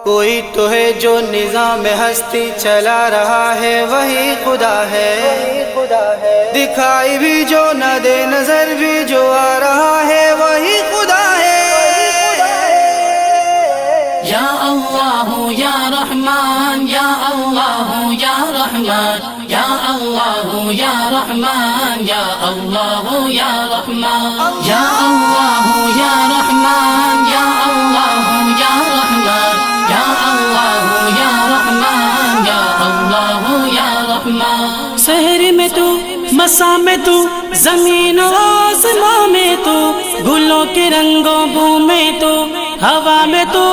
کوئی تو ہے جو نظام ہستی چلا رہا ہے، وہی خدا ہے۔ دکھائی بھی جو نہ دے، نظر بھی جو آ رہا ہے، وہی خدا ہے۔ یا اللہ یا رحمان، یا اللہ یا رحمان، یا اللہ یا رحمان، یا اللہ یا رحمان، یا اللہ یا رحمان، یا اللہ یا رحمان، یا اللہ یا رحمان، یا اللہ یا رحمان۔ شہر میں تو، مساء میں تو، زمین و آسمان میں تو، گلوں کے رنگوں بو میں تو، ہوا میں تو،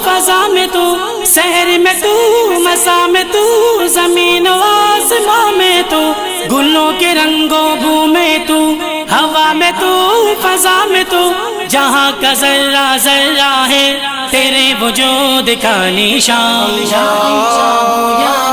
فضا میں تو، شہر میں تو، مساء میں تو، زمین و آسمان میں تو، گلوں کے رنگوں بو میں تو، ہوا میں تو، فضا میں تو، جہاں کا ذرہ ذرہ ہے تیرے وجود کا نشان۔ یا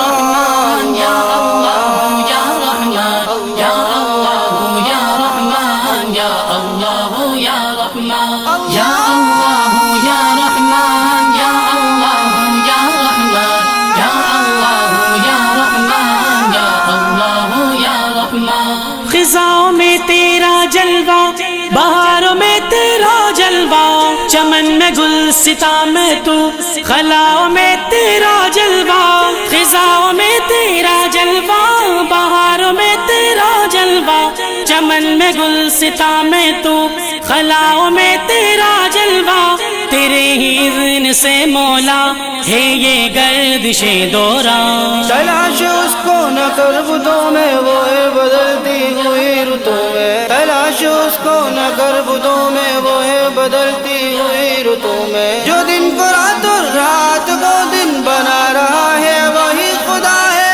رحمان یا اللہ یا رحمان، یا اللہ یا رحمان، یا اللہ یا رحمان، یا اللہ یا رحمان، یا اللہ یا رحمان، یا اللہ یا رحمان، یا اللہ یا رحمان۔ خزاؤں میں تیرا جلوہ، بہاروں میں تیرا جلوہ، چمن میں گلستاں میں تو، خلاؤں میں تیرا جلوہ، خزاؤں میں تیرا جلوہ، بہاروں میں تیرا جلوہ، چمن میں گلستاں میں تو، خلاؤں میں تیرا جلوہ، تیرے ہی اذن سے مولا ہے یہ گردش دوران۔ تلاش اس کو نہ کر بتوں میں، وہ ہے بدلتی ہوئی رتوں میں۔ تلاش اس کو نہ کر بتوں میں، وہ ہے بدلتی ہوئی رتوں میں۔ جو دن کو رات اور رات کو دن بنا رہا ہے، وہی خدا ہے۔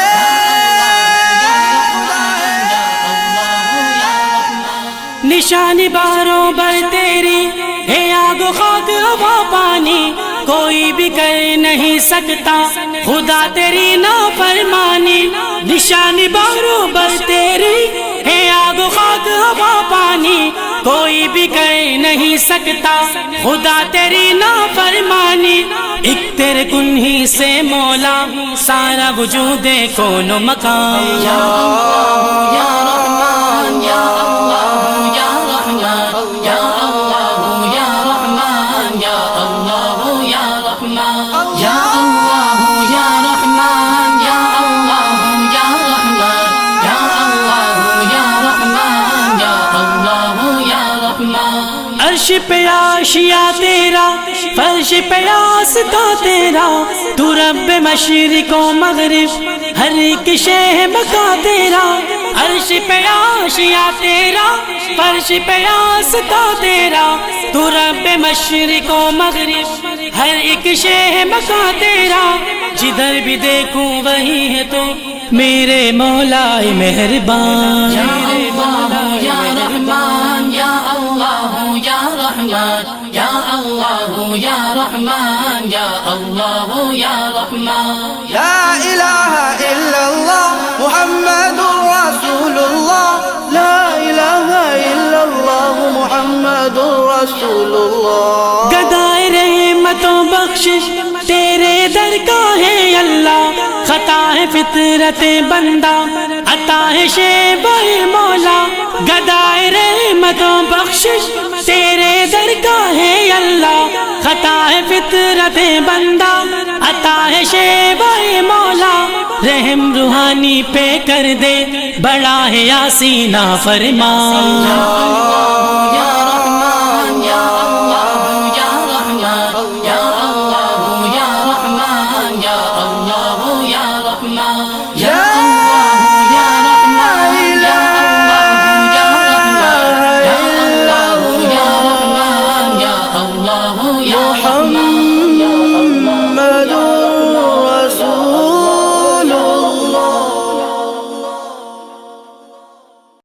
نشانی باروں بر تیری ہے، آگ و خاک ہوا پانی، کوئی بھی کر نہیں سکتا خدا تیری نافرمانی۔ نشانی باروں بر تیری ہے، آگ و خاک ہوا پانی، کوئی بھی کر نہیں سکتا خدا تیری نافرمانی۔ ایک تیرے کن ہی سے مولا سارا وجود کون و مکان۔ یا اللہ یا رحمان، یا اللہ یا رحمان، یا اللہ یا رحمان، یا اللہ یا رحمان، یا اللہ یا رحمان، یا اللہ یا رحمان، یا اللہ یا رحمان، یا اللہ یا رحمان۔ عرش پہ عاشیا تیرا، فرش پہ آستا تیرا، تو رب مشرق و مغرب، ہر ایک شہ مکا تیرا۔ عرش پہ عاشیا تیرا، فرش پہ آستا تیرا، تو رب مشرق و مغرب، ہر ایک شہ مکا تیرا۔ جدھر بھی دیکھوں وہی ہے تو میرے مولا مہربان۔ یا اللہ یا رحمان، یا اللہ یا رحمان، یا اللہ یا رحمان، یا اللہ یا رحمان۔ لا الہ الا اللہ محمد رسول اللہ، لا الہ الا اللہ محمد رسول اللہ۔ گدائے رحمت و بخشش تیرے در کا ہے اللہ، خطا ہے فطرت بندہ، عطا ہے شیبہ مولا۔ گدائے رحمت و بخشش تیرے در کا ہے اللہ، خطا ہے فطرت بندہ، عطا ہے شیبہ مولا۔ رحم روحانی پہ کر دے، بڑا ہے یاسین فرمان۔